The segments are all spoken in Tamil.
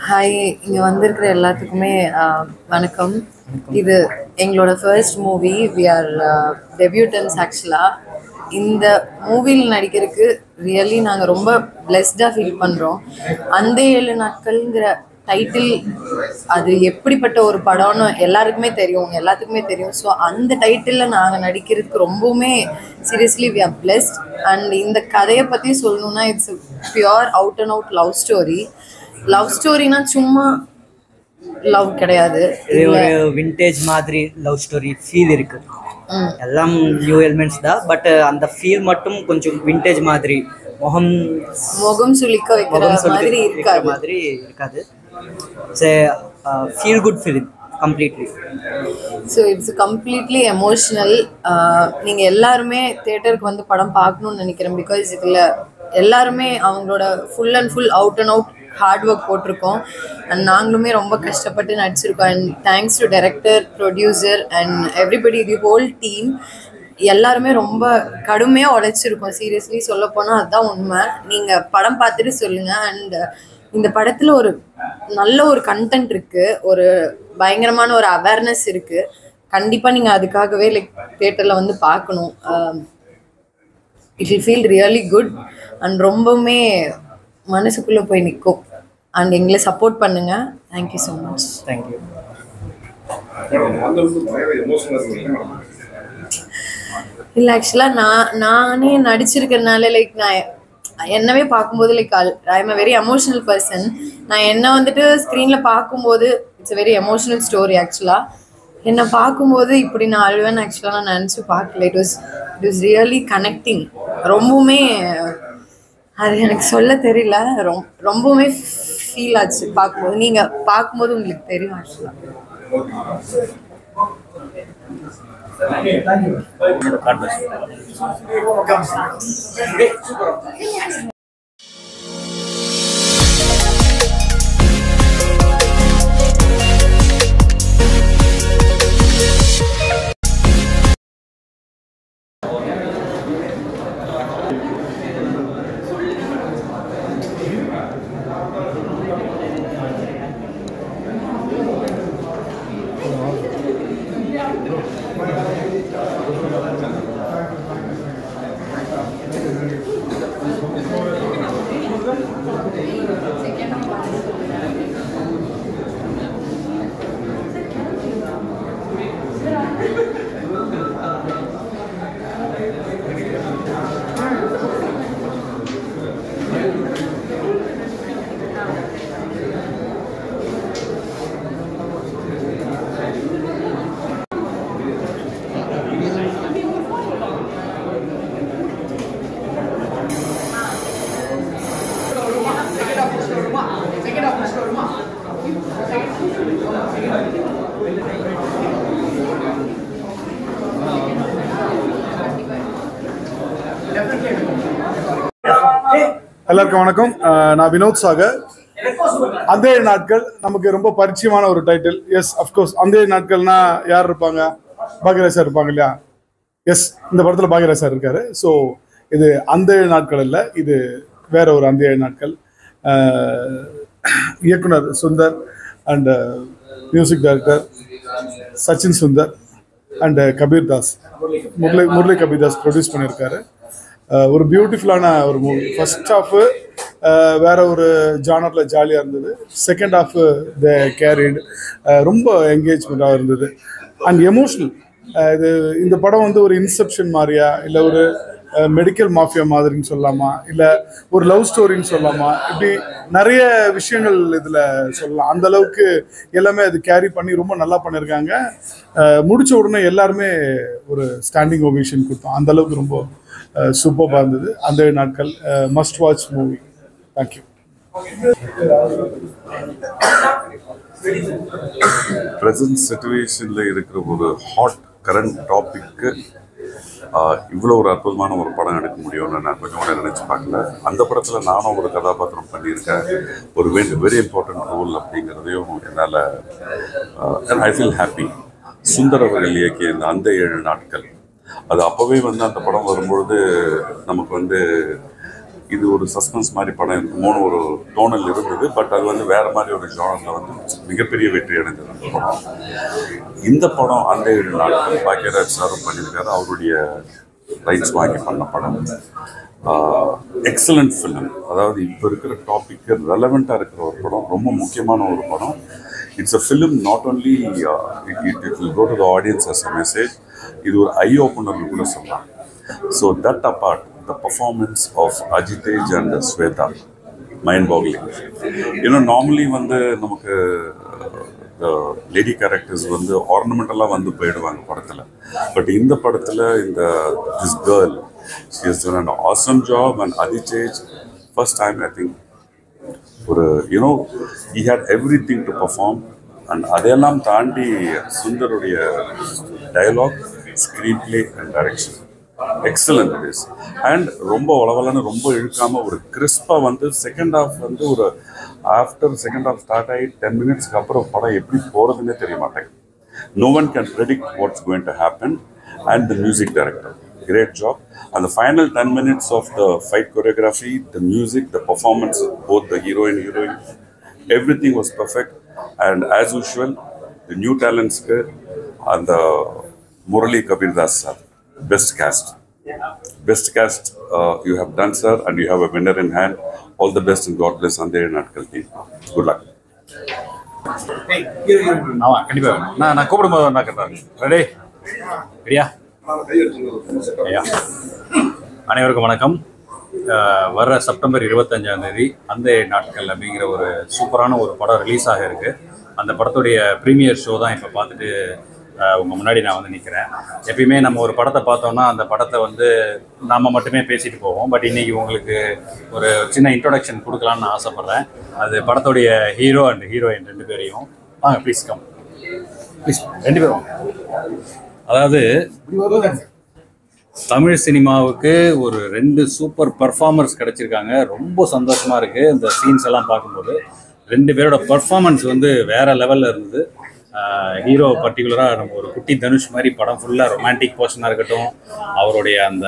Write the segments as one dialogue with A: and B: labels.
A: ஹாய், இங்கே வந்திருக்கிற எல்லாத்துக்குமே வணக்கம். இது எங்களோட first movie. We are debutants. ஆக்சுவலாக இந்த மூவியில் நடிக்கிறதுக்கு ரியலி நாங்கள் ரொம்ப பிளெஸ்டாக ஃபீல் பண்ணுறோம். அந்த 7 நாட்கள்ங்கிற டைட்டில் அது எப்படிப்பட்ட ஒரு படம்னு எல்லாத்துக்குமே தெரியும். ஸோ அந்த டைட்டிலில் நாங்கள் நடிக்கிறதுக்கு ரொம்பவுமே seriously we are blessed. And இந்த கதையை பற்றி சொல்லணுன்னா it's pure out and out love ஸ்டோரினா சும்மா லவ் கிடையாது.
B: இது ஒரு விண்டேஜ் மாதிரி லவ் ஸ்டோரி ஃபீல் இருக்கு. எல்லாம் நியூ எலிமெண்ட்ஸ் தான், பட் அந்த ஃபீல் மட்டும் கொஞ்சம் விண்டேஜ் மாதிரி முகம் சுளிக்க வைக்கிற மாதிரி இருக்காது. It's feel good film completely.
A: So it's completely emotional. நீங்கள் எல்லாருமே தேட்டருக்கு வந்து படம் பார்க்கணுன்னு நினைக்கிறேன். பிகாஸ் இதில் எல்லாருமே அவங்களோட full and full out and out hard work போட்டிருக்கோம். அண்ட் நாங்களுமே ரொம்ப கஷ்டப்பட்டு நடிச்சிருக்கோம். And thanks to director, producer and everybody, the whole team. எல்லாருமே ரொம்ப கடுமையாக உழைச்சிருக்கோம். சீரியஸ்லி சொல்ல போனால் அதுதான் உண்மை. நீங்கள் படம் பார்த்துட்டு சொல்லுங்கள். அண்ட் இந்த படத்தில் ஒரு நல்ல ஒரு கண்டென்ட் இருக்குது, ஒரு பயங்கரமான ஒரு அவேர்னஸ் இருக்குது. கண்டிப்பாக நீங்கள் அதுக்காகவே தியேட்டரில் வந்து பார்க்கணும். It will feel really good and ரொம்பவுமே மனசுக்குள்ளே போய் நிற்கும். அண்ட் எங்களை சப்போர்ட் பண்ணுங்க. Thank you so much.
B: தேங்க்யூ.
A: இல்லை, ஆக்சுவலாக நானே நடிச்சிருக்கிறதுனால நான் என்னவே பார்க்கும்போது I am a very emotional person. நான் என்ன வந்துட்டு ஸ்க்ரீனில் பார்க்கும்போது it's a very emotional story. ஆக்சுவலாக என்னை பார்க்கும்போது இப்படி நான் அழுவேன்னு ஆக்சுவலாக நான் நினச்சி பார்க்கல. It was really connecting. ரொம்பவுமே அது எனக்கு சொல்ல தெரியல. ரொம்பவுமே ஃபீல் ஆச்சு பார்க்கும்போது. நீங்கள் பார்க்கும்போது உங்களுக்கு தெரியும். ஆக்சுவலாக
C: எல்லாருக்கும் வணக்கம். நான் வினோத் சாகர். அந்த 7 நாட்கள் நமக்கு ரொம்ப பரிச்சயமான ஒரு டைட்டில். எஸ், அஃப்கோர்ஸ் அந்த 7 நாட்கள்னா யார் இருப்பாங்க? பாக்யராஜ் சார் இருப்பாங்க இல்லையா? எஸ், இந்த படத்தில் பாக்யராஜ் சார் இருக்காரு. ஸோ இது அந்த 7 நாட்கள் இல்லை, இது வேற ஒரு அந்த 7 நாட்கள். இயக்குனர் Sundar and music director Sachin Sundar and Kabir Das, Murali Kabir Das produce பண்ணியிருக்காரு. ஒரு பியூட்டிஃபுல்லான ஒரு மூவி. ஃபர்ஸ்ட் ஹாஃபு வேற ஒரு ஜானரில் ஜாலியாக இருந்தது. செகண்ட் ஹாஃபு த கேரிடு ரொம்ப என்கேஜ்மெண்ட்டாக இருந்தது அண்ட் எமோஷ்னல். இந்த படம் வந்து ஒரு இன்செப்ஷன் மாதிரியா, இல்லை ஒரு மெடிக்கல் மாஃபியா மாதிரின்னு சொல்லலாமா, இல்லை ஒரு லவ் ஸ்டோரின்னு சொல்லலாமா, இப்படி நிறைய விஷயங்கள் இதில் சொல்லலாம். அந்த அளவுக்கு எல்லாமே அது கேரி பண்ணி ரொம்ப நல்லா பண்ணியிருக்காங்க. முடித்த உடனே எல்லாருமே ஒரு ஸ்டாண்டிங் ஓவேஷன் கொடுத்தோம். அந்த அளவுக்கு ரொம்ப சூப்பராக இருந்தது. அந்த 7 நாட்கள் must watch movie. Thank you.
D: Present சிச்சுவேஷனில் இருக்கிற ஒரு ஹாட் கரண்ட் டாபிக்கு இவ்வளோ ஒரு அற்புதமான ஒரு படம் எடுக்க முடியும்னு நான் கொஞ்சம் கூட நினச்சி பார்க்கல. அந்த படத்தில் நானும் ஒரு கதாபாத்திரம் பண்ணியிருக்கேன், ஒரு வெரி இம்பார்ட்டன்ட் ரோல் அப்படிங்கிறதையும் என்னால் ஐ ஃபீல் ஹாப்பி. சுந்தர் அவர்கள் இயக்கிய அந்த 7 நாட்கள் அது அப்போவே வந்து அந்த படம் வரும்பொழுது நமக்கு வந்து இது ஒரு சஸ்பென்ஸ் மாதிரி படம் இருக்குமோன்னு ஒரு தோணல் இருந்தது. பட் அது வந்து வேற மாதிரி ஒரு ஜானரில் வந்து மிகப்பெரிய வெற்றி அடைஞ்சது அந்த படம். இந்த படம் அந்த 7 நாட்கள் பாக்யராஜ் சாரும் பண்ணியிருக்காரு. அவருடைய ரைட்ஸ் வாங்கி பண்ண படம். Excellent film. அதாவது இப்போ இருக்கிற டாபிக்கு ரெலவெண்ட்டாக இருக்கிற ஒரு படம், ரொம்ப முக்கியமான ஒரு படம். It's a film not only it will go to the audience as a message. இது ஒரு ஐ ஓப்பனர்னு கூட சொல்லலாம். So that apart the performance of Ajitej and Swetha mind boggling. ஏன்னா நார்மலி வந்து நமக்கு லேடி கேரக்டர்ஸ் வந்து ஆர்னமெண்டலாக வந்து போயிடுவாங்க படத்தில். பட் இந்த படத்தில் இந்த this girl she has done an awesome job. And Aditej, first time I think ஒரு he had everything to perform. And அதெல்லாம் தாண்டி சுந்தருடைய dialogue, screenplay and direction excellent it is. And ரொம்ப வளவலன்னு ரொம்ப இழுக்காமல் ஒரு கிறிஸ்பாக வந்து செகண்ட் ஹாஃப் வந்து ஒரு ஆஃப்டர் செகண்ட் ஹாஃப் ஸ்டார்ட் ஆகி 10 மினிட்ஸ்க்கு அப்புறம் படம் எப்படி போகிறதுன்னே தெரிய மாட்டேங்குது. No one can predict what's going to happen. And the music director, great job. And the final 10 minutes of the fight choreography, the music, the performance, both the heroine, everything was perfect. And as usual, the new talents and the Murali Kabirdas sir, best cast. You have done, sir, and you have a winner in hand. All the best and God bless Andheri Natkal team. Good luck.
E: ஆமாம், கண்டிப்பாக நான் கூப்பிடும்போது என்ன கேட்டாங்க. ரெடி ரெடியா? ஐயா, அனைவருக்கும் வணக்கம். வர்ற செப்டம்பர் 25ஆம் தேதி அந்த நாட்கள் அப்படிங்கிற ஒரு சூப்பரான ஒரு படம் ரிலீஸ் ஆக இருக்குது. அந்த படத்துடைய ப்ரீமியர் ஷோ தான் இப்போ பார்த்துட்டு உங்கள் முன்னாடி நான் வந்து நிற்கிறேன். எப்பயுமே நம்ம ஒரு படத்தை பார்த்தோன்னா அந்த படத்தை வந்து நாம் மட்டுமே பேசிட்டு போவோம். பட் இன்றைக்கி உங்களுக்கு ஒரு சின்ன இன்ட்ரொடக்ஷன் கொடுக்கலான்னு நான் ஆசைப்பட்றேன். அது படத்துடைய ஹீரோ அண்ட் ஹீரோயின் 2 பேரையும் வாங்க ப்ளீஸ் கம் ப்ளீஸ் 2 பேரும். அதாவது தமிழ் சினிமாவுக்கு ஒரு 2 சூப்பர் பர்ஃபார்மர்ஸ் கிடச்சிருக்காங்க. ரொம்ப சந்தோஷமாக இருக்குது இந்த சீன்ஸ் எல்லாம் பார்க்கும்போது. 2 பேரோட பர்ஃபார்மன்ஸ் வந்து வேறு லெவலில் இருந்தது. ஹீரோ பர்டிகுலராக நம்ம ஒரு குட்டி தனுஷ் மாதிரி படம் ஃபுல்லாக ரொமான்டிக் போர்ஷனாக இருக்கட்டும், அவருடைய அந்த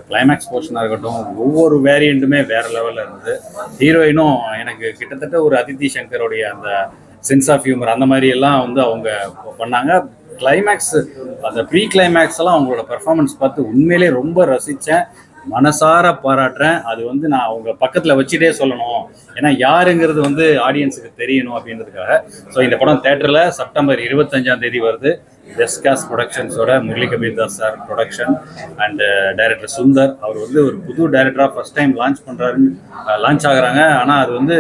E: கிளைமேக்ஸ் போர்ஷனாக இருக்கட்டும், ஒவ்வொரு வேரியண்ட்டுமே வேறு லெவலில் இருந்தது. ஹீரோயினும் எனக்கு கிட்டத்தட்ட ஒரு அதித்தி சங்கருடைய அந்த சென்ஸ் ஆஃப் ஹியூமர் அந்த மாதிரி எல்லாம் வந்து அவங்க பண்ணாங்க. கிளைமேக்ஸ், அந்த ப்ரீ கிளைமேக்ஸ் எல்லாம் அவங்களோட பெர்ஃபார்மன்ஸ் பார்த்து உண்மையிலே ரொம்ப ரசித்தேன், மனசார பாராட்டுறேன். அது வந்து நான் அவங்க பக்கத்தில் வச்சுட்டே சொல்லணும், ஏன்னா யாருங்கிறது வந்து ஆடியன்ஸுக்கு தெரியணும் அப்படின்றதுக்காக. ஸோ இந்த படம் தேட்டரில் செப்டம்பர் 25ஆம் தேதி வருது. வெஸ்காஸ் ப்ரொடக்ஷன்ஸோட Murali Kabirdas sir production and director Sundar. அவர் வந்து ஒரு புது டைரக்டராக ஃபஸ்ட் டைம் லான்ச் ஆகுறாங்க. ஆனால் அது வந்து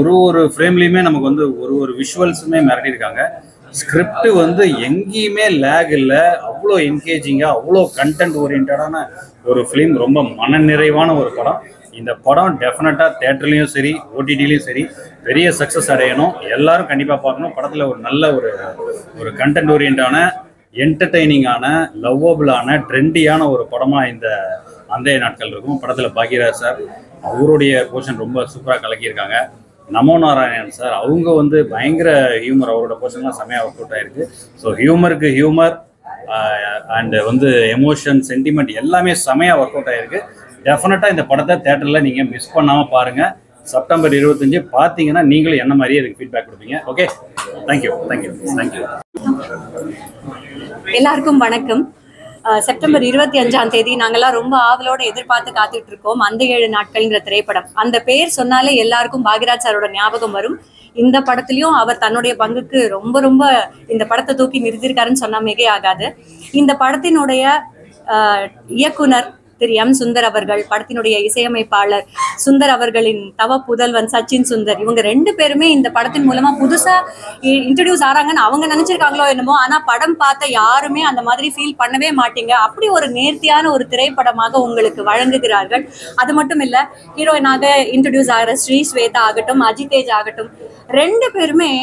E: ஒரு ஃப்ரேம்லேயுமே நமக்கு வந்து ஒரு விஷுவல்ஸுமே மிரட்டியிருக்காங்க. ஸ்கிரிப்ட் வந்து எங்கேயுமே லேக் இல்லை, அவ்வளோ என்கேஜிங்காக, அவ்வளோ கண்டென்ட் ஓரியன்டான ஒரு ஃபிலிம். ரொம்ப மனநிறைவான ஒரு படம். இந்த படம் டெஃபினட்டாக தேட்டர்லேயும் சரி ஓடிடிலையும் சரி பெரிய சக்ஸஸ் அடையணும். எல்லாரும் கண்டிப்பாக பார்க்கணும். படத்தில் ஒரு நல்ல ஒரு கண்டென்ட் ஓரியன்டான, என்டர்டெய்னிங்கான, லவ்வபிளான, ட்ரெண்டியான ஒரு படமாக இந்த அந்த நாட்கள் இருக்கும். படத்தில் பாக்யராஜ் சார் அவருடைய போர்ஷன் ரொம்ப சூப்பராக கலக்கியிருக்காங்க. நமோ நாராயணன் சார் அவங்க வந்து பயங்கர ஹியூமர், அவரோட போர்ஷன்லாம் செம்மையாக ஒர்க் அவுட் ஆகிருக்கு. ஸோ ஹியூமருக்கு ஹியூமர் அண்டு வந்து எமோஷன், சென்டிமெண்ட் எல்லாமே செம்மையாக ஒர்க் அவுட் ஆகிருக்கு. டெஃபினட்டாக இந்த படத்தை தேட்டரில் நீங்கள் மிஸ் பண்ணாமல் பாருங்கள். செப்டம்பர் 25 பார்த்தீங்கன்னா நீங்களும் என்ன மாதிரியே அதுக்கு ஃபீட்பேக் கொடுப்பீங்க. Okay, thank you.
F: எல்லாருக்கும் வணக்கம். செப்டம்பர் 25ஆம் தேதி நாங்கள்லாம் ரொம்ப ஆவலோடு எதிர்பார்த்து காத்துட்டு இருக்கோம். அந்த 7 நாட்கள்ங்கிற திரைப்படம். அந்த பேர் சொன்னாலே எல்லாருக்கும் பாக்யராஜ் சாரோட ஞாபகம் வரும். இந்த படத்துலையும் அவர் தன்னுடைய பங்குக்கு ரொம்ப இந்த படத்தை தூக்கி நிறுத்திருக்காருன்னு சொன்னா மிகை ஆகாது. இந்த படத்தினுடைய இயக்குனர் திரு எம். சுந்தர் அவர்கள், படத்தினுடைய இசையமைப்பாளர் சுந்தர் அவர்களின் தவ புதல்வன் சச்சின் சுந்தர், இவங்க 2 பேருமே இந்த படத்தின் மூலமா புதுசா இன்ட்ரடியூஸ் ஆறாங்கன்னு அவங்க நினைச்சிருக்காங்களோ என்னமோ, ஆனா படம் பார்த்த யாருமே அந்த மாதிரி ஃபீல் பண்ணவே மாட்டீங்க. அப்படி ஒரு நேர்த்தியான ஒரு திரைப்படமாக உங்களுக்கு வழங்குகிறார்கள். அது மட்டும் இல்ல, ஹீரோயினாக இன்ட்ரடியூஸ் ஆகிற ஸ்வேதா ஆகட்டும், அஜிதேஜ் ஆகட்டும், 2 பேருமே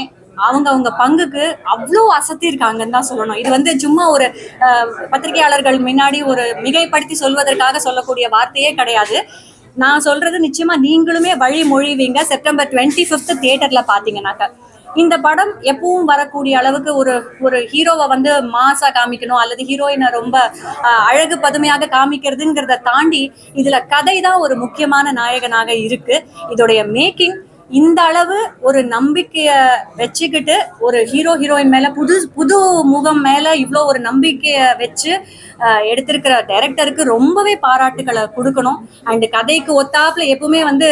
F: அவங்க பங்குக்கு அவ்வளோ அசத்திருக்காங்கன்னு தான் சொல்லணும். இது வந்து சும்மா ஒரு பத்திரிகையாளர்கள் முன்னாடி ஒரு மிகைப்படுத்தி சொல்வதற்காக சொல்லக்கூடிய வார்த்தையே கிடையாது. நான் சொல்றது நிச்சயமா நீங்களுமே வழி மொழிவீங்க. செப்டம்பர் 25 தியேட்டர்ல பாத்தீங்கன்னாக்க இந்த படம் எப்பவும் வரக்கூடிய அளவுக்கு ஒரு ஒரு ஹீரோவை வந்து மாசா காமிக்கணும் அல்லது ஹீரோயினை ரொம்ப அழகு பதுமையாக காமிக்கிறதுங்கிறத தாண்டி இதுல கதை தான் ஒரு முக்கியமான நாயகனாக இருக்கு. இதோடைய மேக்கிங் இந்த அளவு ஒரு நம்பிக்கைய வச்சுக்கிட்டு ஒரு ஹீரோயின் மேல புது முகம் மேல இவ்வளோ ஒரு நம்பிக்கைய வச்சு எடுத்திருக்கிற டைரக்டருக்கு ரொம்பவே பாராட்டுகளை கொடுக்கணும். அண்ட் கதைக்கு ஒத்தாப்புல எப்பவுமே வந்து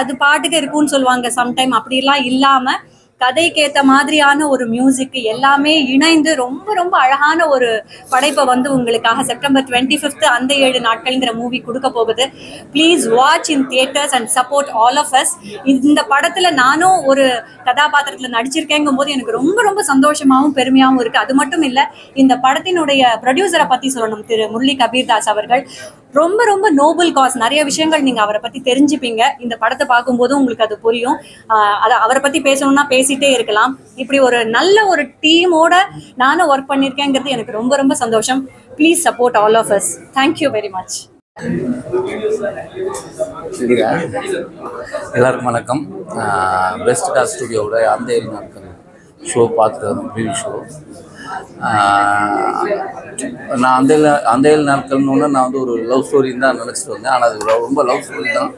F: அது பாட்டுக்கு இருக்கும்னு சொல்லுவாங்க, சம்டைம் அப்படிலாம் இல்லாம கதைக்கு ஏற்ற மாதிரியான ஒரு மியூசிக் எல்லாமே இணைந்து ரொம்ப ரொம்ப அழகான ஒரு படைப்பை வந்து உங்களுக்காக செப்டம்பர் 25 அந்த 7 நாட்கள்ங்கிற மூவி கொடுக்க போகுது. Please watch in theatres and support all of us. இந்த படத்துல நானும் ஒரு கதாபாத்திரத்துல நடிச்சிருக்கேங்கும் போது எனக்கு ரொம்ப ரொம்ப சந்தோஷமாகவும் பெருமையாகவும் இருக்கு. அது மட்டும் இல்லை, இந்த படத்தினுடைய ப்ரொடியூசரை பத்தி சொல்லணும், திரு முரளி கபீர்தாஸ் அவர்கள். ரொம்ப ரொம்ப நோபல் காஸ், நிறைய விஷயங்கள் நீங்க அவரை பத்தி தெரிஞ்சுப்பீங்க. இந்த படத்தை பார்க்கும்போது உங்களுக்கு அது புரியும். அவரை பத்தி பேசணும்னா பேசிட்டே இருக்கலாம். இப்படி ஒரு நல்ல ஒரு டீமோட நானும் ஒர்க் பண்ணியிருக்கேங்கிறது எனக்கு ரொம்ப ரொம்ப சந்தோஷம். Please support all of us. Thank you very much.
G: எல்லாருக்கும் வணக்கம். பெஸ்ட் காஸ்ட் ஸ்டுடியோவோட அந்த 7 நாட்கள் ஷோ பார்த்துட்டு வந்தோம், ப்ரீவியூ ஷோ. நான் அந்த 7 நாட்கள்னு நான் வந்து ஒரு லவ் ஸ்டோரின்னு தான் நினச்சிட்டு வந்தேன். ஆனால் அது ரொம்ப லவ் ஸ்டோரி தான்.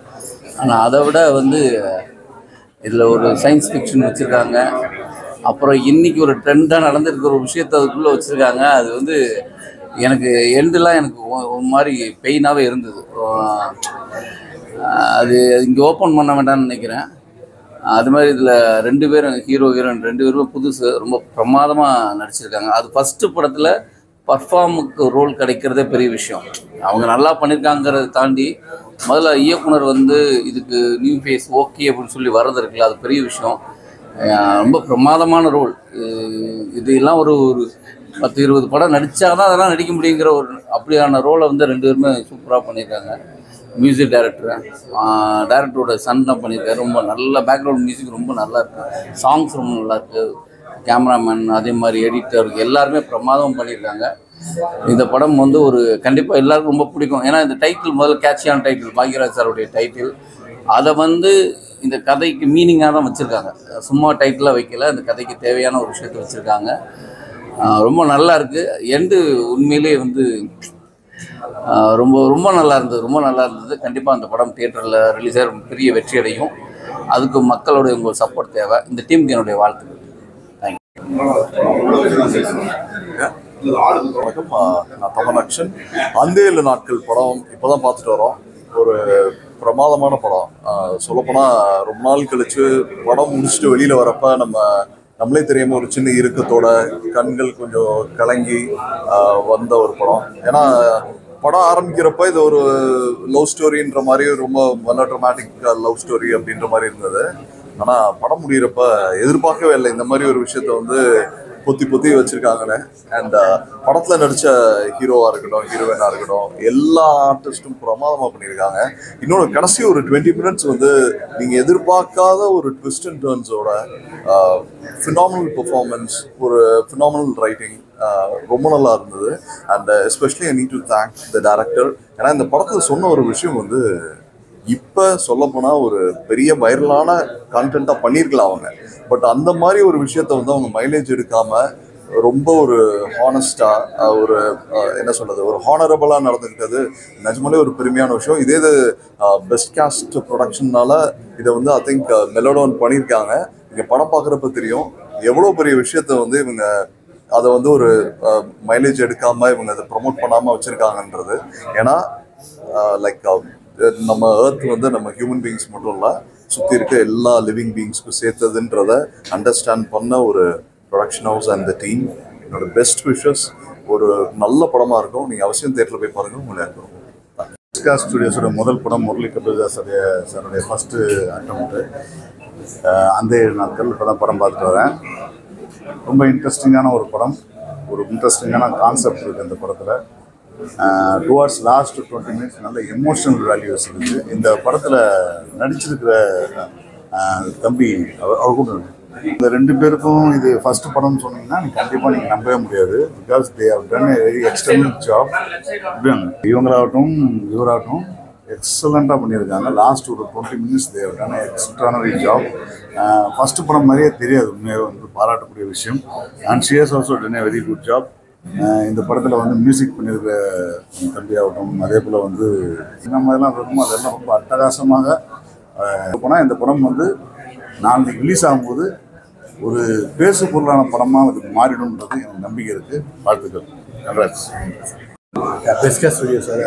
G: ஆனால் அதை விட வந்து இதில் ஒரு சயின்ஸ் ஃபிக்ஷன் வச்சுருக்காங்க. அப்புறம் இன்றைக்கி ஒரு ட்ரெண்டாக நடந்துருக்கிற ஒரு விஷயத்தை அதுக்குள்ளே வச்சுருக்காங்க. அது வந்து எனக்கு எண்டெலாம் எனக்கு ஒரு மாதிரி பெயினாகவே இருந்தது. அது இங்கே ஓப்பன் பண்ண வேண்டாம்னு நினைக்கிறேன். அது மாதிரி இதில் 2 பேரும் ஹீரோயின் 2 பேருமே புதுசு, ரொம்ப பிரமாதமாக நடிச்சிருக்காங்க. அது ஃபஸ்ட்டு படத்தில் பர்ஃபார்முக்கு ரோல் கிடைக்கிறதே பெரிய விஷயம். அவங்க நல்லா பண்ணியிருக்காங்கிறத தாண்டி முதல்ல இயக்குனர் வந்து இதுக்கு நியூ ஃபேஸ் ஓகே அப்படின்னு சொல்லி வர்றது இருக்குல்ல, அது பெரிய விஷயம். ரொம்ப பிரமாதமான ரோல். இது எல்லாம் ஒரு 10-20 படம் நடித்தா தான் அதெல்லாம் நடிக்க முடியுங்கிற ஒரு அப்படியான ரோலை வந்து 2 பேருமே சூப்பராக பண்ணியிருக்காங்க. மியூசிக் டைரக்டரோட சன் தான் பண்ணியிருக்காரு. ரொம்ப நல்ல பேக்ரவுண்ட் மியூசிக் ரொம்ப நல்லா இருக்குது. சாங்ஸ் ரொம்ப நல்லாயிருக்கு. கேமராமேன் அதே மாதிரி எடிட்டர் எல்லாருமே பிரமாதம் பண்ணியிருக்காங்க. இந்த படம் வந்து ஒரு கண்டிப்பாக எல்லாருக்கும் ரொம்ப பிடிக்கும். ஏன்னா இந்த டைட்டில் முதல்ல கேட்சியான டைட்டில், பாக்யராஜ் சாருடைய டைட்டில். அதை வந்து இந்த கதைக்கு மீனிங்காக தான் வச்சுருக்காங்க. சும்மா டைட்டிலாக வைக்கல, இந்த கதைக்கு தேவையான ஒரு விஷயத்தை வச்சுருக்காங்க. ரொம்ப நல்லா இருக்குது. எண்டு உண்மையிலே வந்து ரொம்ப ரொம்ப நல்லா இருந்தது. கண்டிப்பாக அந்த படம் தியேட்டரில் ரிலீஸ் ஆகி பெரிய வெற்றி அடையும். அதுக்கு மக்களோட உங்கள் சப்போர்ட் தேவை. இந்த டீமுக்கு என்னுடைய வாழ்த்துக்கள்.
H: வணக்கம், நான் தமனாக்ஷன். அந்த 7 நாட்கள் படம் இப்போ தான் பார்த்துட்டு வரோம். ஒரு பிரமாதமான படம். சொல்லப்போனால் ரொம்ப நாள் கழிச்சு படம் முடிச்சுட்டு வெளியில் வரப்போ நம்மளே தெரியாமல் ஒரு சின்ன இறுக்கத்தோட கண்கள் கொஞ்சம் கலங்கி வந்த ஒரு படம். ஏன்னா படம் ஆரம்பிக்கிறப்ப இது ஒரு லவ் ஸ்டோரின்ற மாதிரி, ரொம்ப மெலோட்ராமேட்டிக் லவ் ஸ்டோரி அப்படின்ற மாதிரி இருந்தது. ஆனால் படம் முடிகிறப்ப எதிர்பார்க்கவே இல்லை இந்த மாதிரி ஒரு விஷயத்த வந்து பொத்தி வச்சுருக்காங்கன்னு. அண்ட் படத்தில் நடித்த ஹீரோவாக இருக்கட்டும், ஹீரோயினாக இருக்கட்டும், எல்லா ஆர்டிஸ்ட்டும் பிரமாதமாக பண்ணியிருக்காங்க. இன்னொன்று கடைசி ஒரு 20 மினிட்ஸ் வந்து நீங்கள் எதிர்பார்க்காத ஒரு ட்விஸ்ட் அண்ட் டர்ன்ஸோட ஃபினாமினல் பெர்ஃபார்மன்ஸ், ஒரு ஃபினாமினல் ரைட்டிங் ரொம்ப நல்லா இருந்தது. And especially I need to thank the director. ஏன்னா இந்த படத்தில் சொன்ன ஒரு விஷயம் வந்து இப்போ சொல்லப்போனால் ஒரு பெரிய வைரலான கான்டென்ட்டாக பண்ணியிருக்கலாம் அவங்க. பட் அந்த மாதிரி ஒரு விஷயத்த வந்து அவங்க மைலேஜ் எடுக்காமல் ரொம்ப ஒரு ஹானஸ்டாக ஒரு என்ன சொல்கிறது, ஒரு ஹானரபிளாக நடந்துக்கிட்டது நிஜமாலே ஒரு பெருமையான விஷயம். இதே இது பெஸ்ட் காஸ்ட் ப்ரொடக்ஷன்னால இதை வந்து ஐ திங்க் மெலோடோன் பண்ணியிருக்காங்க. இங்கே படம் பார்க்குறப்ப தெரியும் எவ்வளோ பெரிய விஷயத்த வந்து இவங்க அதை வந்து ஒரு மைலேஜ் எடுக்காமல் இவங்க அதை ப்ரொமோட் பண்ணாமல் வச்சுருக்காங்கன்றது. ஏன்னா லைக் நம்ம எர்த் வந்து நம்ம ஹியூமன் பீயிங்ஸ் மட்டும் இல்லை, சுற்றி இருக்க எல்லா லிவிங் பீயிங்ஸ்க்கும் சேர்த்ததுன்றத அண்டர்ஸ்டாண்ட் பண்ண ஒரு production house and the team. என்னோட பெஸ்ட் விஷஸ். ஒரு நல்ல படமாக இருக்கும். நீங்கள் அவசியம் தேட்டரில் போய் பாருங்கள். உங்களை இருக்கும்.
C: காஸ்ட் ஸ்டுடியோஸோட முதல் படம் முரளி கபீர்தாஸ் சாருடைய ஃபஸ்ட்டு அட்டம்ப்ட்டு. அந்த 7 நாட்கள் இப்போ தான் படம் பார்த்துட்டு வரேன். ரொம்ப இன்ட்ரெஸ்டிங்கான ஒரு படம். ஒரு இன்ட்ரெஸ்டிங்கான கான்செப்ட் இருக்குது இந்த படத்தில். டுவார்ட்ஸ் லாஸ்ட் 20 மினிட்ஸ் நல்ல எமோஷனல் வேல்யூஸ் இருக்குது. இந்த படத்தில் நடிச்சிருக்கிற தம்பி அவர் கூட இந்த 2 பேருக்கும் இது ஃபஸ்ட்டு படம்னு சொன்னீங்கன்னா கண்டிப்பாக நீங்கள் நம்பவே முடியாது. Because they have done a very external job. இவங்களாகட்டும் இவராகட்டும் எக்ஸலண்ட்டாக பண்ணியிருக்காங்க. லாஸ்ட் ஒரு 20 மினிட்ஸ் தேவையான எக்ஸ்ட்ரானரி ஜாப். ஃபஸ்ட்டு படம் மாதிரியே தெரியாது, உண்மையாக வந்து பாராட்டக்கூடிய விஷயம். And she has also done very good job. இந்த படத்தில் வந்து மியூசிக் பண்ணியிருக்க தம்பியாகட்டும், அதே போல் வந்து இந்த மாதிரிலாம் இருக்கும், அதெல்லாம் ரொம்ப அட்டகாசமாக போனால் இந்த படம் வந்து நாளைக்கு ரிலீஸ் ஆகும்போது ஒரு பேசு பொருளான படமாக அது மாறிடும்ன்றது எனக்கு நம்பிக்கை இருக்குது. வாழ்த்துக்கள். கங்க்ராட்ஸ்.
I: பெஸ்ட்கா ஸ்டுடியோ சார்,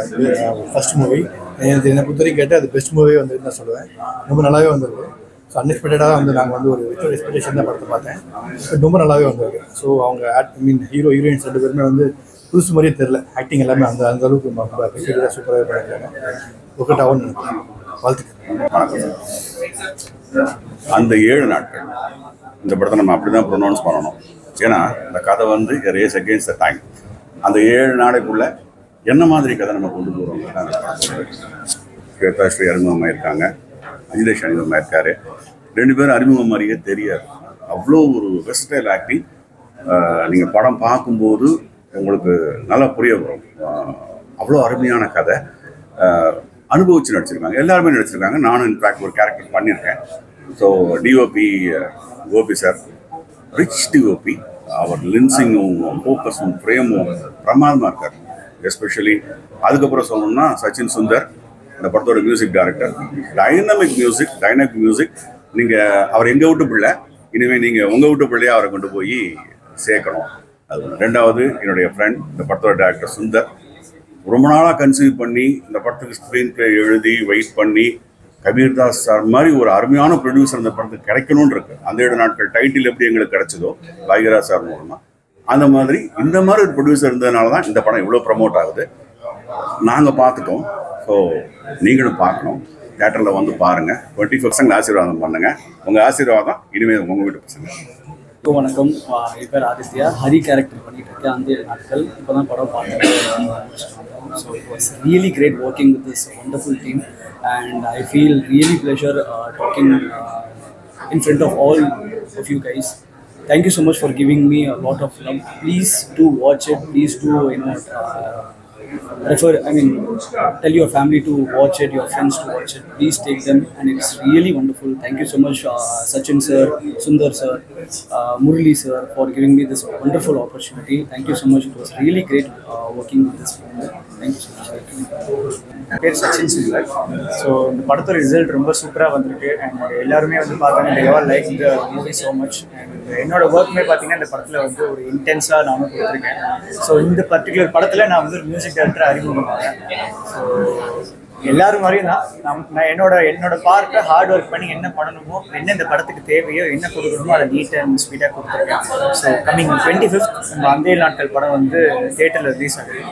I: ஃபர்ஸ்ட் மூவி என்னை பொறுத்த வரைக்கும் கேட்டால் அது பெஸ்ட் மூவி வந்து நான் சொல்லுவேன். ரொம்ப நல்லாவே வந்திருக்கு. ஸோ அன்எக்ஸ்பெக்டடாக வந்து நாங்கள் வந்து ஒரு வித் எக்ஸ்பெக்டேஷன் தான் படத்தை பார்த்தேன். ரொம்ப நல்லாவே வந்திருக்கு. ஸோ அவங்க ஹீரோ ஹீரோயின்ஸ் 2 பேருமே வந்து புதுசு மாதிரியே தெரில. ஆக்டிங் எல்லாமே அந்த அளவுக்கு ரொம்ப சூப்பராக பண்ணியிருக்காங்க. ஒர்க் ஆகும்னு நினைக்கிறேன். வாழ்த்துக்கள்.
D: அந்த 7 நாட்கள் இந்த படத்தை நம்ம அப்படி தான் ப்ரொனவுன்ஸ் பண்ணணும். ஏன்னா இந்த கதை வந்து ரேஸ் அகெயின்ஸ்ட் த டைம். அந்த 7 நாளைக்குள்ள என்ன மாதிரி கதை நம்ம கொண்டு போகிறோம். ஸ்வேதாஸ்ரீ அறிமுகமாக இருக்காங்க, அஜிதேஷ் அறிமுகமாக இருக்காரு. 2 பேரும் அறிமுகம் மாதிரியே தெரியாது. அவ்வளோ ஒரு வெஸ்டைல் ஆக்டிங். நீங்கள் படம் பார்க்கும்போது உங்களுக்கு நல்லா புரிய வரும். அவ்வளோ அருமையான கதை. அனுபவிச்சு நடிச்சிருக்காங்க, எல்லாருமே நடிச்சிருக்காங்க. நானும் இன்ஃபேக்ட் ஒரு கேரக்டர் பண்ணியிருக்கேன். So DOP Gopi sir, rich DOP. அவர் லென்சிங்கும் ஃபோக்கஸும் ஃப்ரேமும் பிரமாதமாக இருக்கார். எஸ்பெஷலி அதுக்கப்புறம் சொல்லணும்னா சச்சின் சுந்தர், இந்த படத்தோட மியூசிக் டைரக்டர். Dynamic music. நீங்கள் அவர் எங்கள் வீட்டு பிள்ளை, இனிமேல் நீங்கள் உங்கள் வீட்டு பிள்ளையாக அவரை கொண்டு போய் சேர்க்கணும். அது 2வது என்னுடைய ஃப்ரெண்ட், இந்த படத்தோட டைரக்டர் சுந்தர். ரொம்ப நாளாக கன்சீவ் பண்ணி இந்த படத்துக்கு ஸ்க்ரீன் பிளே எழுதி வெயிட் பண்ணி கபீர்தாஸ் சார் மாதிரி ஒரு அருமையான ப்ரொடியூசர் இந்த படத்துக்கு கிடைக்கணும்னு இருக்கு. அந்த 7 நாட்கள் டைட்டில் எப்படி எங்களுக்கு கிடைச்சதோ பாக்யராஜ் சார் மூலமாக, அந்த மாதிரி இந்த மாதிரி ஒரு ப்ரொடியூசர் இருந்ததுனால தான் இந்த படம் இவ்வளோ ப்ரமோட் ஆகுது. நாங்கள் பார்த்துட்டோம். ஸோ நீங்களும் பார்க்கணும். தியேட்டரில் வந்து பாருங்கள். 25% ஆசீர்வாதம் பண்ணுங்கள். உங்கள் ஆசீர்வாதம் இனிமேல் உங்கள் வீட்டு பசங்க.
J: வணக்கம், என் பேர் ஆதித்யா. ஹரி கேரக்டர் பண்ணிட்டு இருக்கேன். அந்த 7 நாட்கள் இப்போ தான் படம் பார்த்தேன். So it was really great working with this wonderful team and I feel really pleasure talking in front of all of you guys. Thank you so much for giving me a lot of love. Please do watch it. Please do tell your family to watch it, your friends to watch it. Please take them, and it's really wonderful. Thank you so much, Sachin sir, Sundar sir, Murli sir, for giving me this wonderful opportunity. Thank you so much. It was really great working with this film. Thank you so much.
K: என் பேர் சச்சின் சுந்தர். ஸோ இந்த படத்தோட ரிசல்ட் ரொம்ப சூப்பராக வந்திருக்கு. அண்ட் எல்லாருமே வந்து பார்த்தாங்க, they all like the movie so much. And என்னோட ஒர்க்குமே பார்த்தீங்கன்னா இந்த படத்தில் வந்து ஒரு இன்டென்ஸாக நானும் கொடுத்துருக்கேன். ஸோ இந்த பர்டிகுலர் படத்தில் நான் வந்து ஒரு மியூசிக் டைரக்டர் அறிமுகமானேன். ஸோ எல்லாரும் மாதிரியும் தான் நான் என்னோட பார்ட்டை ஹார்ட் ஒர்க் பண்ணி என்ன பண்ணணுமோ, என்ன இந்த படத்துக்கு தேவையோ, என்ன கொடுக்கணுமோ அதை நீட் அண்ட் ஸ்பீடாக கொடுத்துருக்கேன். ஸோ கம்மிங் 25th நம்ம அந்த 7 நாட்கள் படம் வந்து தியேட்டரில் ரிலீஸ் ஆகுது.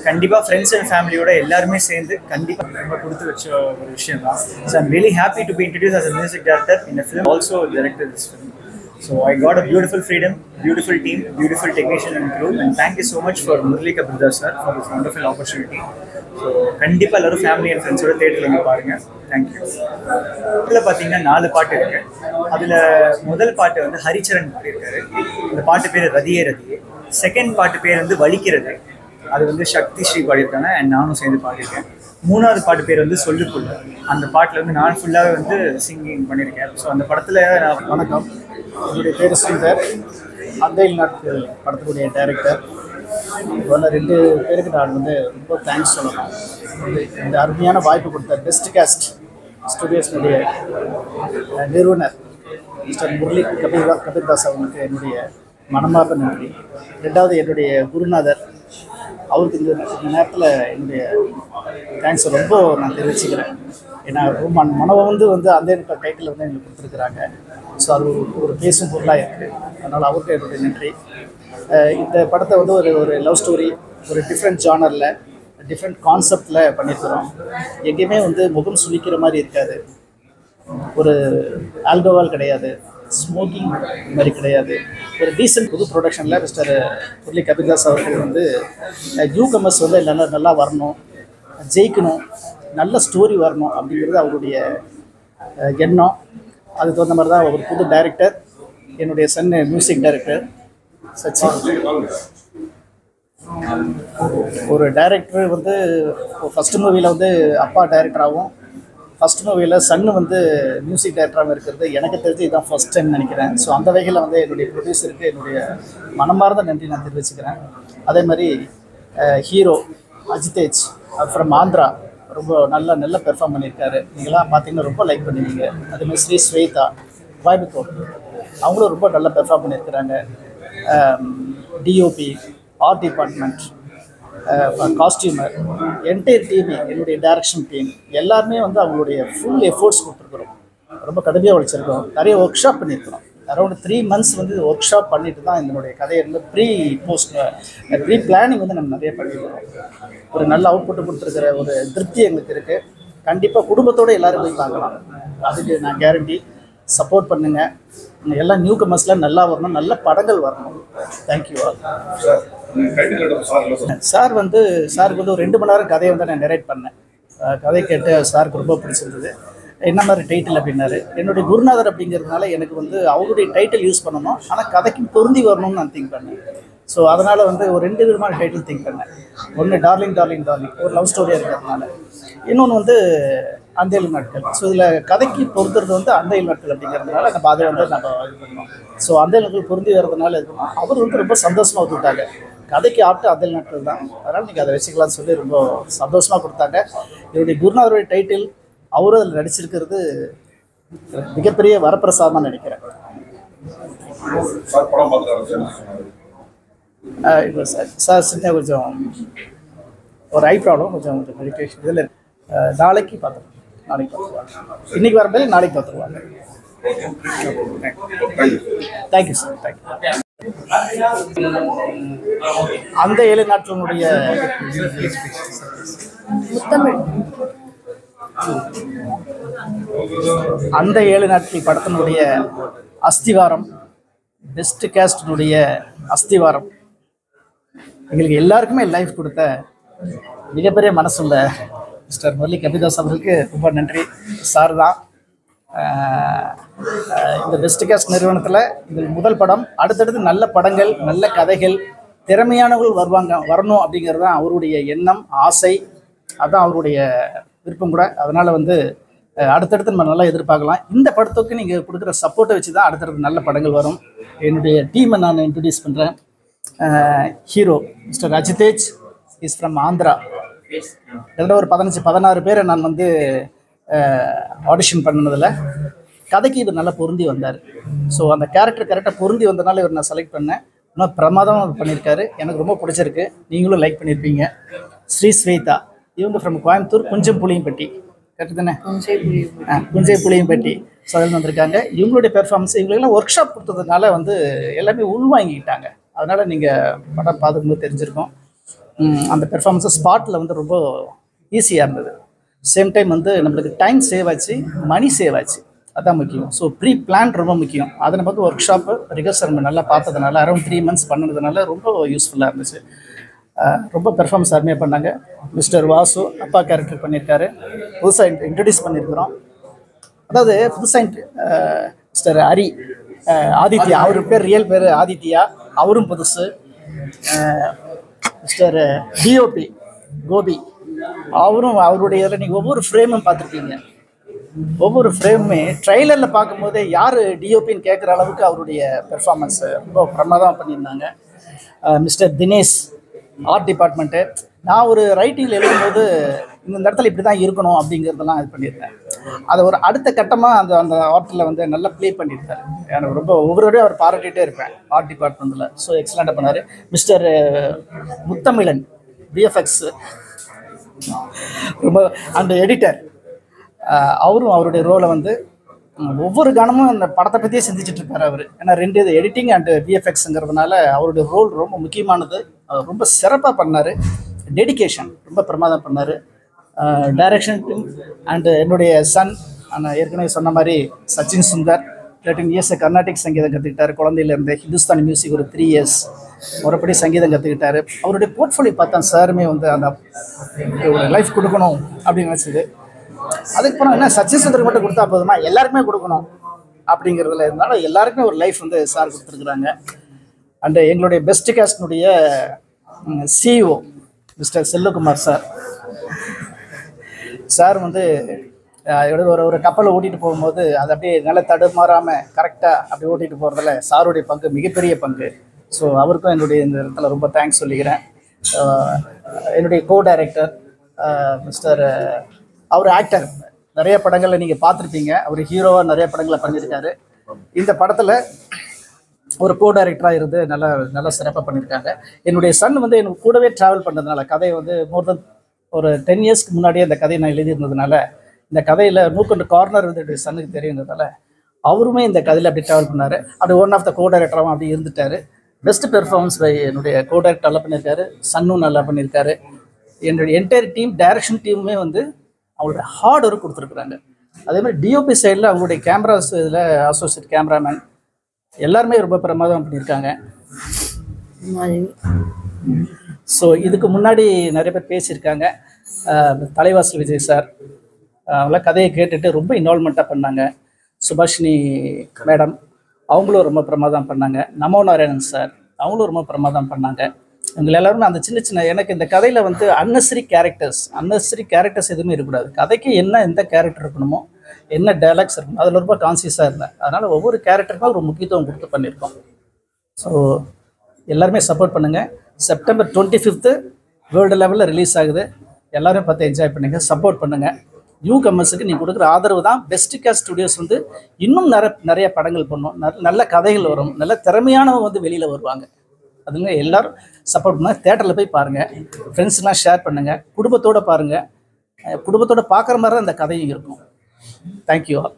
K: கண்டிப்பாக ஃப்ரெண்ட்ஸ் அண்ட் ஃபேமிலியோட எல்லாருமே சேர்ந்து கண்டிப்பாக நம்ம கொடுத்து வச்ச ஒரு விஷயம் தான். So I'm really happy to be introduce as a music director in a film, also director this film. So I got a beautiful freedom, beautiful team, beautiful technician and crew, and thank you so much for Murli Kabirdas sir for this wonderful opportunity. So கண்டிப்பாக எல்லாரும் ஃபேமிலி அண்ட் ஃப்ரெண்ட்ஸோட தேட்டரில் வந்து பாருங்கள். தேங்க்யூ. இதில் பார்த்தீங்கன்னா 4 பாட்டு இருக்கு. அதில் முதல் பாட்டு வந்து ஹரிச்சரன் பாடியிருக்காரு. இந்த பாட்டு பேர் ரதியே ரதியே. செகண்ட் பாட்டு பேர் வந்து வலிக்கிறது, அது வந்து சக்தி ஸ்ரீ பாடியிருக்காங்க அண்ட் நானும் சேர்ந்து பாடியிருக்கேன். 3வது பாட்டு பேர் வந்து சொல்லுக்குள்ள. அந்த பாட்டில் வந்து நான் ஃபுல்லாகவே வந்து சிங்கிங் பண்ணியிருக்கேன். ஸோ அந்த படத்தில் நான்
I: வணக்கம், என்னுடைய பேர் ஸ்ரீதர். அந்த 7 நாட்கள் படத்துடைய டைரக்டர். முதல்ல 2 பேருக்கு நான் வந்து ரொம்ப தேங்க்ஸ் சொல்லணும். இந்த அருமையான வாய்ப்பு கொடுத்த பெஸ்ட் காஸ்ட் ஸ்டுடியோஸ்னுடைய நிறுவனர் மிஸ்டர் முரளி கபீர்தாஸ் அவங்களுக்கு என்னுடைய மனமார்ந்த நன்றி. 2வது என்னுடைய குருநாதர், அவருக்கு இந்த நேரத்தில் என்னுடைய தேங்க்ஸ் ரொம்ப நான் தெரிவிச்சுக்கிறேன். ஏன்னா ரொம்ப மனவை வந்து அந்த டைட்டில் வந்து எங்களுக்கு கொடுத்துருக்குறாங்க. ஸோ அது ஒரு பேசும் பொருளாக இருக்குது. அதனால் அவருக்கு என்னுடைய நன்றி. இந்த படத்தை வந்து ஒரு லவ் ஸ்டோரி, ஒரு டிஃப்ரெண்ட் ஜானரில், டிஃப்ரெண்ட் கான்செப்டில் பண்ணியிருக்கிறோம். எங்கேயுமே வந்து முகம் சுளிக்கிற மாதிரி இருக்காது. ஒரு ஆல்கோஹால் கிடையாது, ஸ்மோக்கிங் மாதிரி கிடையாது. ஒரு டீசென்ட் புது ப்ரொடக்ஷனில் மிஸ்டர் முரளி கபீர்தாஸ் அவர்கள் வந்து நியூ கமர்ஸ் வந்து நல்லா வரணும், ஜெயிக்கணும், நல்ல ஸ்டோரி வரணும் அப்படிங்கிறது அவருடைய எண்ணம். அதுக்கு தகுந்த மாதிரி தான் ஒரு புது டைரக்டர், என்னுடைய சன் மியூசிக் டைரக்டர் சச்சின். ஒரு டைரக்டர் வந்து ஃபஸ்ட் மூவியில் வந்து அப்பா டைரக்டராகவும் ஃபஸ்ட் மூவியில் சன்னு வந்து மியூசிக் டைரக்டராகவும் இருக்கிறது எனக்கு தெரிஞ்சு இதுதான் ஃபஸ்ட் டைம் நினைக்கிறேன். ஸோ அந்த வகையில் வந்து என்னுடைய ப்ரொடியூசருக்கு என்னுடைய மனமார்ந்த நன்றி நான் தெரிவிச்சுக்கிறேன். அதே மாதிரி ஹீரோ அஜிதேஜ் ஃப்ரம் ஆந்திரா ரொம்ப நல்ல பெர்ஃபார்ம் பண்ணியிருக்காரு. நீங்களாம் பார்த்தீங்கன்னா ரொம்ப லைக் பண்ணுவீங்க. அதேமாதிரி ஸ்ரீ ஸ்வேதா கோயம்புத்தூர் அவங்களும் ரொம்ப நல்லா பெர்ஃபார்ம் பண்ணியிருக்கிறாங்க. DOP, art department, costumer, entire team, என்னுடைய டைரக்ஷன் டீம் எல்லாருமே வந்து அவங்களுடைய ஃபுல் எஃபோர்ட்ஸ் கொடுத்துருக்குறோம். ரொம்ப கடுமையாக உழைச்சிருக்கோம். நிறைய ஒர்க் ஷாப் பண்ணியிருக்கிறோம். அரௌண்ட் 3 months வந்து ஒர்க் ஷாப் பண்ணிட்டு தான் இதனுடைய கதையை வந்து ப்ரீ பிளானிங் வந்து நம்ம நிறைய பண்ணியிருக்கிறோம். ஒரு நல்ல அவுட்புட்டு கொடுத்துருக்கிற ஒரு திருப்தி எங்களுக்கு இருக்குது. கண்டிப்பாக குடும்பத்தோடு எல்லோரும் போய் பார்க்கலாம். அதுக்கு நான் கேரண்டி. சப்போர்ட் பண்ணுங்கள். எல்லாம் நியூ கமர்ஸில் நல்லா வரணும், நல்ல படங்கள் வரணும். Thank you all. சாருக்கு வந்து ஒரு 2 மணி நேரம் கதையை வந்து நான் நரேட் பண்ணேன். கதை கேட்டு சாருக்கு ரொம்ப பிடிச்சிருந்தது. என்ன மாதிரி டைட்டில் அப்படின்னாரு. என்னுடைய குருநாதர் அப்படிங்கிறதுனால எனக்கு வந்து அவருடைய டைட்டில் யூஸ் பண்ணணும், ஆனால் கதைக்கு பொருந்தி வரணும்னு நான் திங்க் பண்ணேன். ஸோ அதனால் வந்து ஒரு 2 விதமான டைட்டில் திங்க் பண்ணேன். ஒன்று டார்லிங் டார்லிங் டார்லிங், ஒரு லவ் ஸ்டோரியாக இருக்கிறதுனால. இன்னொன்று வந்து அந்த 7 நாட்கள். ஸோ இதில் கதைக்கு பொறுத்துறது வந்து அந்த 7 நாட்கள் அப்படிங்கிறதுனால நம்ம அதை வந்து நம்ம இது பண்ணோம். ஸோ அந்த 7 நாட்கள் பொருந்தி வரதுனால இது பண்ணோம். அவர் வந்து ரொம்ப சந்தோஷமாக ஒத்துக்கிட்டாங்க. கதைக்கு ஆப்ட்டு அந்த 7 நாட்கள் தான், அதனால் நீங்கள் அதை வச்சுக்கலாம்னு சொல்லி ரொம்ப சந்தோஷமாக கொடுத்தாங்க. என்னுடைய குருநாதருடைய டைட்டில் அவரும் அதில் நடிச்சிருக்கிறது மிகப்பெரிய வரப்பிரசாதமாக நினைக்கிறேன். இப்போ சார் சின்ன கொஞ்சம் ஒரு ஐ ப்ராப்ளம், கொஞ்சம் மெடிடேஷன் இதில் நாளைக்கு பார்த்துருவாங்க. இன்றைக்கி வர மாதிரி நாளைக்கு பார்த்துருவாங்க. Thank you sir. தேங்க்யூ. அந்த 7 நாட்களுடைய அந்த 7 நாட்கள் படத்தினுடைய அஸ்திவாரம், பெஸ்ட் கேஸ்டினுடைய அஸ்திவாரம், எங்களுக்கு எல்லாருக்குமே லைஃப் கொடுத்த மிகப்பெரிய மனசுள்ள மிஸ்டர் முரளி கபிதாஸ் அவர்களுக்கு ரொம்ப நன்றி. சார் தான் இந்த பெஸ்ட் கேஸ்ட் நிறுவனத்தில் இது முதல் படம். அடுத்தடுத்து நல்ல படங்கள், நல்ல கதைகள், திறமையானவர்கள் வரணும் அப்படிங்கிறது தான் அவருடைய எண்ணம், ஆசை. அதுதான் அவருடைய விருப்பம் கூட. அதனால் வந்து அடுத்தடுத்து நம்ம நல்லா எதிர்பார்க்கலாம். இந்த படத்துக்கு நீங்கள் கொடுக்குற சப்போர்ட்டை வச்சு தான் அடுத்தடுத்து நல்ல படங்கள் வரும். என்னுடைய டீமை நான் இன்ட்ரடியூஸ் பண்ணுறேன். Hero mister Ajitej is from Andhra. கிட்டத்தட்ட ஒரு 15-16 பேரை நான் வந்து ஆடிஷன் பண்ணினதில் கதைக்கு இவர் நல்லா பொருந்தி வந்தார். ஸோ அந்த கேரக்டர் கரெக்டாக பொருந்தி வந்தனால இவர் நான் செலக்ட் பண்ணேன். இன்னும் பிரமாதமாக பண்ணியிருக்காரு. எனக்கு ரொம்ப பிடிச்சிருக்கு. நீங்களும் லைக் பண்ணியிருப்பீங்க. ஸ்ரீ ஸ்வேதா இவங்க ஃப்ரம் கோயம்புத்தூர், கொஞ்சம் புளியம்பட்டி. கரெக்டு தானே? புஞ்சை புளியம்பட்டி. ஸோ அதில் வந்திருக்காங்க. இவங்களுடைய பெர்ஃபார்மன்ஸ் இவங்களுக்கெல்லாம் ஒர்க் ஷாப் கொடுத்ததுனால வந்து எல்லாமே உள்வாங்கிக்கிட்டாங்க. அதனால் நீங்கள் படம் பார்த்துக்கும்போது தெரிஞ்சிருக்கோம். அந்த பெர்ஃபார்மன்ஸை ஸ்பாட்டில் வந்து ரொம்ப ஈஸியாக இருந்தது. சேம் டைம் வந்து நம்மளுக்கு டைம் சேவ் ஆச்சு, மணி சேவ் ஆச்சு. அதுதான் முக்கியம். ஸோ ப்ரீ பிளான் ரொம்ப முக்கியம். அதை நம்ம வந்து ஒர்க் ஷாப்பு ரிகர்சல் நம்ம நல்லா பார்த்ததுனால அரௌண்ட் 3 months பண்ணதுனால ரொம்ப யூஸ்ஃபுல்லாக இருந்துச்சு. ரொம்ப பெர்ஃபார்மன்ஸ் அருமையாக பண்ணாங்க. மிஸ்டர் வாசு அப்பா கேரக்டர் பண்ணியிருக்காரு. புதுசாக இன்ட்ரடியூஸ் பண்ணியிருக்கிறோம். அதாவது புதுசாக மிஸ்டர் ஹரி ஆதித்யா, அவர் பேர் ரியல் பேர் ஆதித்யா, அவரும் புதுசு. மிஸ்டர் டிஓபி கோபி, அவரும் அவருடைய இதில் நீங்கள் ஒவ்வொரு ஃப்ரேமும் பார்த்துருக்கீங்க. ஒவ்வொரு ஃப்ரேமுமே ட்ரெய்லரில் பார்க்கும்போதே யார் டிஓபின்னு கேட்குற அளவுக்கு அவருடைய பெர்ஃபார்மன்ஸ் ரொம்ப பிரமாதமாக பண்ணியிருந்தாங்க. Mister Dinesh art department. நான் ஒரு ரைட்டிங்கில் எழுதும்போது இந்த இடத்துல இப்படி தான் இருக்கணும் அப்படிங்கிறதெல்லாம் இது பண்ணியிருந்தேன். அதை ஒரு அடுத்த கட்டமாக அந்த ஆர்ட்டில் வந்து நல்லா ப்ளே பண்ணியிருக்காரு. எனக்கு ரொம்ப ஒவ்வொருவரையும் அவர் பாராட்டிகிட்டே இருப்பேன் ஆர்ட் டிபார்ட்மெண்ட்டில். ஸோ எக்ஸலண்ட்டாக பண்ணார். மிஸ்டர் முத்தமிழன் விஎஃப்எக்ஸ் ரொம்ப, அந்த எடிட்டர் அவரும் அவருடைய ரோலை வந்து ஒவ்வொரு கணமும் அந்த படத்தை பற்றியே சிந்திச்சுட்டு இருக்காரு அவர். ஏன்னா 2 இது எடிட்டிங் அண்ட் விஎஃப்எக்ஸுங்கிறதுனால அவருடைய ரோல் ரொம்ப முக்கியமானது. ரொம்ப சிறப்பாக பண்ணார். டெடிகேஷன் ரொம்ப பிரமாதம் பண்ணார். டைரக்ஷன் டீம் அண்டு என்னுடைய சன், நான் ஏற்கனவே சொன்ன மாதிரி சச்சின் சுந்தர் 13 years கர்நாடிக் சங்கீதம் கற்றுக்கிட்டார். குழந்தையிலேருந்து ஹிந்துஸ்தானி மியூசிக் ஒரு 3 years முறைப்படி சங்கீதம் கற்றுக்கிட்டாரு. அவருடைய போர்ட்ஃபோலியோ பார்த்தா சாருமே வந்து அந்த ஒரு லைஃப் கொடுக்கணும் அப்படின்னு நினச்சிது. அதுக்கப்புறம் என்ன, சச்சின் சுந்தருக்கு மட்டும் கொடுத்தா போதுமா, எல்லாருக்குமே கொடுக்கணும் அப்படிங்கிறதுல இருந்தாலும் எல்லாருக்குமே ஒரு லைஃப் வந்து சார் கொடுத்துருக்குறாங்க. அண்டு எங்களுடைய பெஸ்ட் கேஸ்டினுடைய CEO mister Selvakumar sir. Sir வந்து ஒரு கப்பலை ஓட்டிகிட்டு போகும்போது அது அப்படியே நல்லா தடுமாறாமல் கரெக்டாக அப்படி ஓட்டிகிட்டு போகிறதுல சாருடைய பங்கு மிகப்பெரிய பங்கு. ஸோ அவருக்கும் என்னுடைய இந்த இடத்துல ரொம்ப தேங்க்ஸ் சொல்லிக்கிறேன். என்னுடைய கோ டைரக்டர் மிஸ்டர், அவர் ஆக்டர், நிறைய படங்களில் நீங்கள் பார்த்துருப்பீங்க, அவர் ஹீரோவாக நிறைய படங்களை பண்ணியிருக்காரு. இந்த படத்தில் ஒரு கோ டைரக்டராக இருந்து நல்லா சிறப்பாக பண்ணியிருக்காங்க. என்னுடைய சன் வந்து எனக்கு கூடவே ட்ராவல் பண்ணதுனால, கதையை வந்து மோர் தென் ஒரு 10 இயர்ஸ்க்கு முன்னாடியே இந்த கதையை நான் எழுதியிருந்ததுனால, இந்த கதையில் நூக்கண்டு கார்னர் வந்து என்னுடைய சன்னுக்கு தெரியுன்றதால அவருமே இந்த கதையில் அப்படி ட்ராவல் பண்ணார். அப்படி ஒன் ஆஃப் த கோ டைரக்டராகவும் அப்படி இருந்துட்டார். பெஸ்ட் பெர்ஃபார்மன்ஸ் பை என்னுடைய கோ டைரக்டர் நல்லா பண்ணியிருக்காரு, சன்னும் நல்லா பண்ணியிருக்காரு. என்னுடைய என்டையர் டீம், டைரக்ஷன் டீமுமே வந்து அவங்களோட ஹார்ட் ஒர்க் கொடுத்துருக்குறாங்க. அதே மாதிரி டிஓபி சைடில் அவங்களுடைய கேமராஸ் இதில் அசோசியேட் கேமராமேன் எல்லாருமே ரொம்ப பிரமாதம் பண்ணியிருக்காங்க. ஸோ இதுக்கு முன்னாடி நிறைய பேர் பேசியிருக்காங்க. தலைவாசல் விஜய் சார் அவங்களாம் கதையை கேட்டுட்டு ரொம்ப இன்வால்மெண்ட்டாக பண்ணாங்க. சுபாஷினி மேடம் அவங்களும் ரொம்ப பிரமாதம் பண்ணாங்க. நமோ நாராயணன் சார் அவங்களும் ரொம்ப பிரமாதம் பண்ணாங்க. இவங்க எல்லாருமே அந்த சின்ன சின்ன, எனக்கு இந்த கதையில் வந்து அன்னெசரி கேரக்டர்ஸ் எதுவுமே இருக்கக்கூடாது. கதைக்கு என்ன எந்த கேரக்டர் இருக்கணுமோ, என்ன டைலாக்ஸ் இருக்கணும், அதில் ரொம்ப கான்சியஸாக இருந்தேன். அதனால் ஒவ்வொரு கேரக்டருக்கும் ஒரு முக்கியத்துவம் கொடுத்து பண்ணியிருக்கோம். ஸோ எல்லாருமே சப்போர்ட் பண்ணுங்கள். செப்டம்பர் 25 வேர்ல்டு லெவலில் ரிலீஸ் ஆகுது. எல்லோரும் பார்த்து என்ஜாய் பண்ணுங்கள், சப்போர்ட் பண்ணுங்கள். நியூ கமர்ஸுக்கு நீங்கள் கொடுக்குற ஆதரவு தான் பெஸ்ட் கேஸ்ட் ஸ்டுடியோஸ் வந்து இன்னும் நிறைய படங்கள் பண்ணும், நல்ல கதைகள் வரும், நல்ல திறமையானவங்க வந்து வெளியில் வருவாங்க. அதுங்க எல்லோரும் சப்போர்ட் பண்ணுங்கள். தேட்டரில் போய் பாருங்கள், ஃப்ரெண்ட்ஸ்லாம் ஷேர் பண்ணுங்கள், குடும்பத்தோடு பாருங்கள். குடும்பத்தோடு பார்க்குற மாதிரி தான் இந்த கதையும் இருக்கும். Thank you all.